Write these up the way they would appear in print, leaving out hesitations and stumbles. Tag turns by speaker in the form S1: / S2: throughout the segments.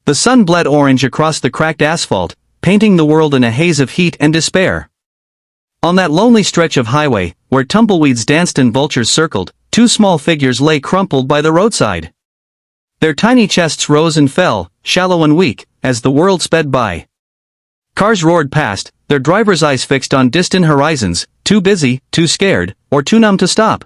S1: The sun bled orange across the cracked asphalt, painting the world in a haze of heat and despair. On that lonely stretch of highway, where tumbleweeds danced and vultures circled, two small figures lay crumpled by the roadside. Their tiny chests rose and fell, shallow and weak, as the world sped by. Cars roared past, their drivers' eyes fixed on distant horizons, too busy, too scared, or too numb to stop.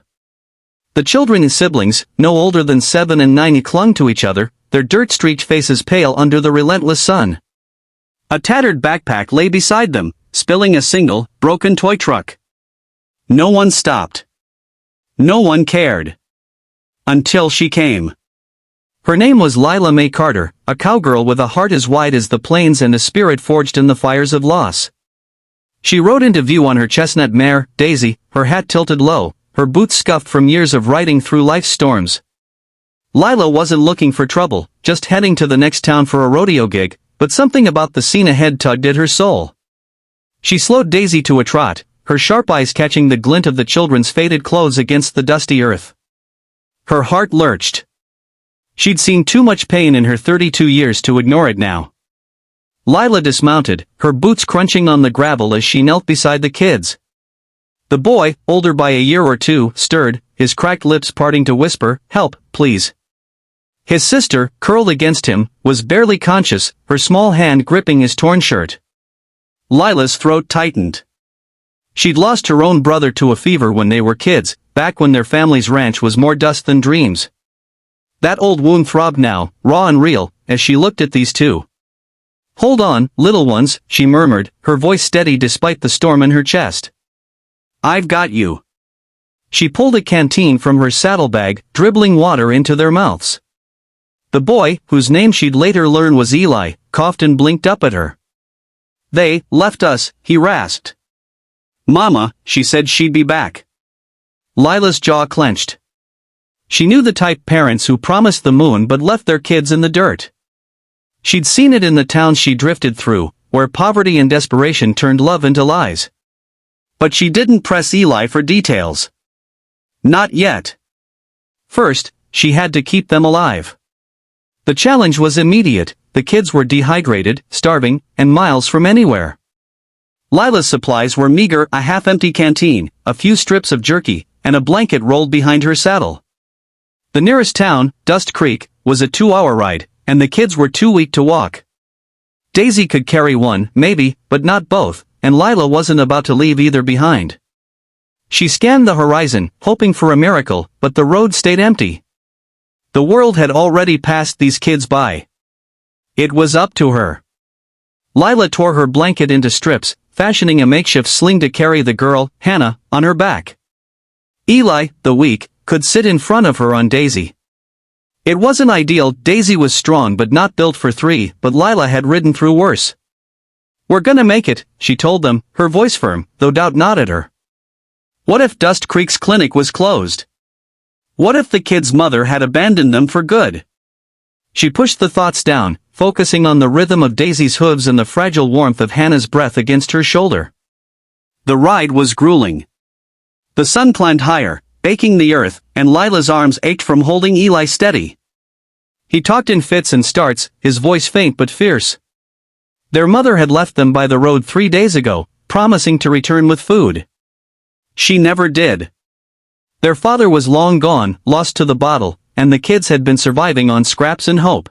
S1: The children and siblings, no older than 7 and 9, clung to each other, their dirt-streaked faces pale under the relentless sun. A tattered backpack lay beside them, spilling a single, broken toy truck. No one stopped. No one cared. Until she came. Her name was Lila Mae Carter, a cowgirl with a heart as wide as the plains and a spirit forged in the fires of loss. She rode into view on her chestnut mare, Daisy, her hat tilted low, her boots scuffed from years of riding through life's storms. Lila wasn't looking for trouble, just heading to the next town for a rodeo gig, but something about the scene ahead tugged at her soul. She slowed Daisy to a trot, her sharp eyes catching the glint of the children's faded clothes against the dusty earth. Her heart lurched. She'd seen too much pain in her 32 years to ignore it now. Lila dismounted, her boots crunching on the gravel as she knelt beside the kids. The boy, older by a year or two, stirred, his cracked lips parting to whisper, "Help, please." His sister, curled against him, was barely conscious, her small hand gripping his torn shirt. Lila's throat tightened. She'd lost her own brother to a fever when they were kids, back when their family's ranch was more dust than dreams. That old wound throbbed now, raw and real, as she looked at these two. "Hold on, little ones," she murmured, her voice steady despite the storm in her chest. "I've got you." She pulled a canteen from her saddlebag, dribbling water into their mouths. The boy, whose name she'd later learn was Eli, coughed and blinked up at her. "They left us," he rasped. "Mama, she said she'd be back." Lila's jaw clenched. She knew the type parents who promised the moon but left their kids in the dirt. She'd seen it in the towns she drifted through, where poverty and desperation turned love into lies. But she didn't press Eli for details. Not yet. First, she had to keep them alive. The challenge was immediate, the kids were dehydrated, starving, and miles from anywhere. Lila's supplies were meager: a half-empty canteen, a few strips of jerky, and a blanket rolled behind her saddle. The nearest town, Dust Creek, was a 2-hour ride, and the kids were too weak to walk. Daisy could carry one, maybe, but not both, and Lila wasn't about to leave either behind. She scanned the horizon, hoping for a miracle, but the road stayed empty. The world had already passed these kids by. It was up to her. Lila tore her blanket into strips, fashioning a makeshift sling to carry the girl, Hannah, on her back. Eli, the weak, could sit in front of her on Daisy. It wasn't ideal. Daisy was strong but not built for 3, but Lila had ridden through worse. "We're gonna make it," she told them, her voice firm, though doubt gnawed at her. What if Dust Creek's clinic was closed? What if the kid's mother had abandoned them for good? She pushed the thoughts down, focusing on the rhythm of Daisy's hooves and the fragile warmth of Hannah's breath against her shoulder. The ride was grueling. The sun climbed higher, baking the earth, and Lila's arms ached from holding Eli steady. He talked in fits and starts, his voice faint but fierce. Their mother had left them by the road 3 days ago, promising to return with food. She never did. Their father was long gone, lost to the bottle, and the kids had been surviving on scraps and hope.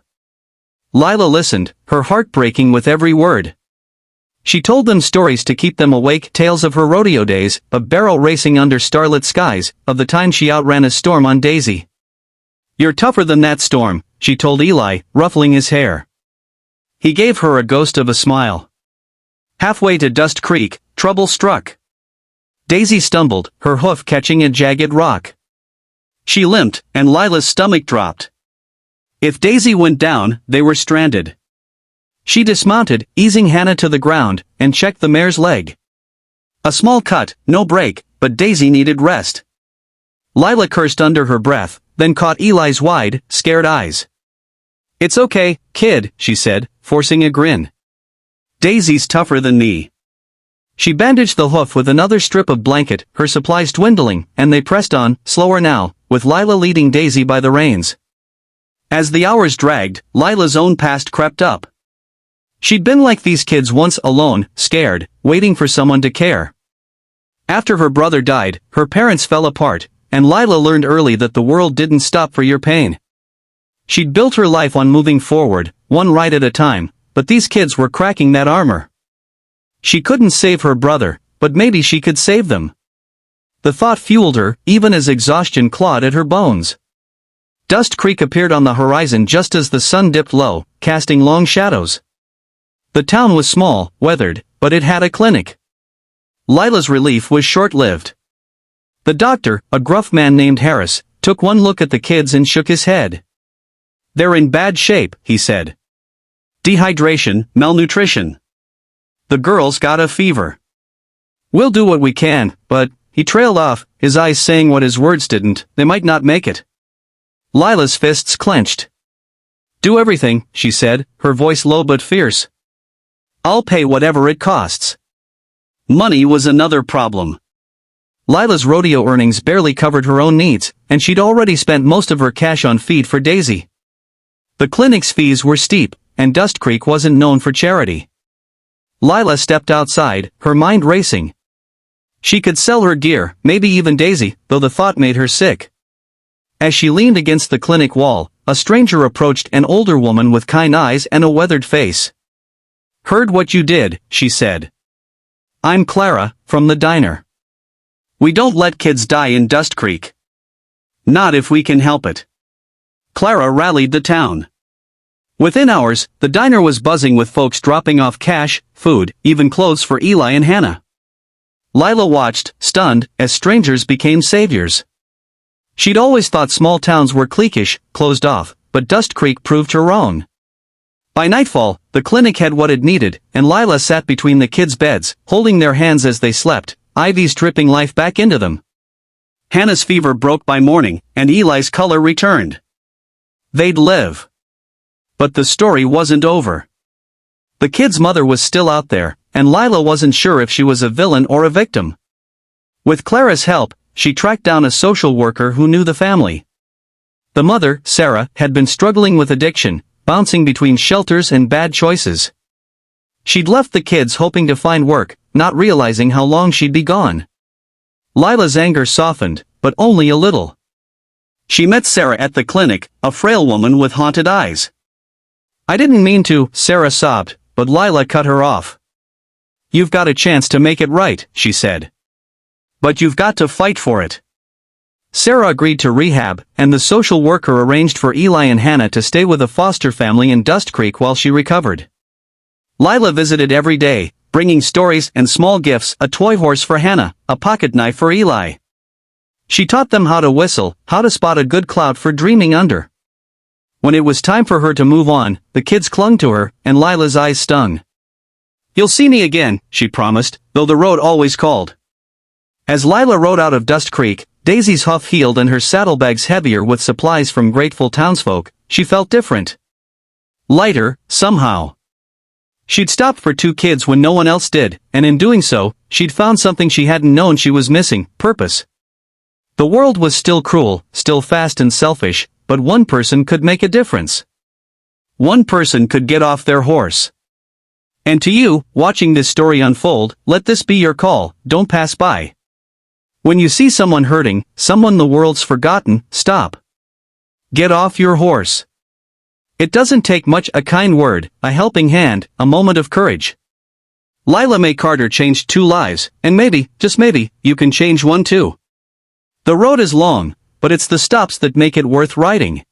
S1: Lila listened, her heart breaking with every word. She told them stories to keep them awake, tales of her rodeo days, of barrel racing under starlit skies, of the time she outran a storm on Daisy. "You're tougher than that storm," she told Eli, ruffling his hair. He gave her a ghost of a smile. Halfway to Dust Creek, trouble struck. Daisy stumbled, her hoof catching a jagged rock. She limped, and Lila's stomach dropped. If Daisy went down, they were stranded. She dismounted, easing Hannah to the ground, and checked the mare's leg. A small cut, no break, but Daisy needed rest. Lila cursed under her breath, then caught Eli's wide, scared eyes. "It's okay, kid," she said, forcing a grin. "Daisy's tougher than me." She bandaged the hoof with another strip of blanket, her supplies dwindling, and they pressed on, slower now, with Lila leading Daisy by the reins. As the hours dragged, Lila's own past crept up. She'd been like these kids once, alone, scared, waiting for someone to care. After her brother died, her parents fell apart, and Lila learned early that the world didn't stop for your pain. She'd built her life on moving forward, one ride at a time, but these kids were cracking that armor. She couldn't save her brother, but maybe she could save them. The thought fueled her, even as exhaustion clawed at her bones. Dust Creek appeared on the horizon just as the sun dipped low, casting long shadows. The town was small, weathered, but it had a clinic. Lila's relief was short-lived. The doctor, a gruff man named Harris, took one look at the kids and shook his head. "They're in bad shape," he said. "Dehydration, malnutrition. The girl's got a fever. We'll do what we can, but," he trailed off, his eyes saying what his words didn't, "they might not make it." Lila's fists clenched. "Do everything," she said, her voice low but fierce. "I'll pay whatever it costs." Money was another problem. Lila's rodeo earnings barely covered her own needs, and she'd already spent most of her cash on feed for Daisy. The clinic's fees were steep, and Dust Creek wasn't known for charity. Lila stepped outside, her mind racing. She could sell her gear, maybe even Daisy, though the thought made her sick. As she leaned against the clinic wall, a stranger approached, an older woman with kind eyes and a weathered face. "Heard what you did," she said. "I'm Clara, from the diner. We don't let kids die in Dust Creek. Not if we can help it." Clara rallied the town. Within hours, the diner was buzzing with folks dropping off cash, food, even clothes for Eli and Hannah. Lila watched, stunned, as strangers became saviors. She'd always thought small towns were cliquish, closed off, but Dust Creek proved her wrong. By nightfall, the clinic had what it needed, and Lila sat between the kids' beds, holding their hands as they slept, IVs dripping life back into them. Hannah's fever broke by morning, and Eli's color returned. They'd live. But the story wasn't over. The kid's mother was still out there, and Lila wasn't sure if she was a villain or a victim. With Clara's help, she tracked down a social worker who knew the family. The mother, Sarah, had been struggling with addiction, bouncing between shelters and bad choices. She'd left the kids hoping to find work, not realizing how long she'd be gone. Lila's anger softened, but only a little. She met Sarah at the clinic, a frail woman with haunted eyes. "I didn't mean to," Sarah sobbed, but Lila cut her off. "You've got a chance to make it right," she said. "But you've got to fight for it." Sarah agreed to rehab, and the social worker arranged for Eli and Hannah to stay with a foster family in Dust Creek while she recovered. Lila visited every day, bringing stories and small gifts, a toy horse for Hannah, a pocket knife for Eli. She taught them how to whistle, how to spot a good cloud for dreaming under. When it was time for her to move on, the kids clung to her, and Lila's eyes stung. "You'll see me again," she promised, though the road always called. As Lila rode out of Dust Creek, Daisy's huff healed and her saddlebags heavier with supplies from grateful townsfolk, she felt different. Lighter, somehow. She'd stopped for 2 kids when no one else did, and in doing so, she'd found something she hadn't known she was missing: purpose. The world was still cruel, still fast and selfish, but one person could make a difference. One person could get off their horse. And to you, watching this story unfold, let this be your call: don't pass by. When you see someone hurting, someone the world's forgotten, stop. Get off your horse. It doesn't take much: a kind word, a helping hand, a moment of courage. Lila Mae Carter changed 2 lives, and maybe, just maybe, you can change one too. The road is long, but it's the stops that make it worth riding.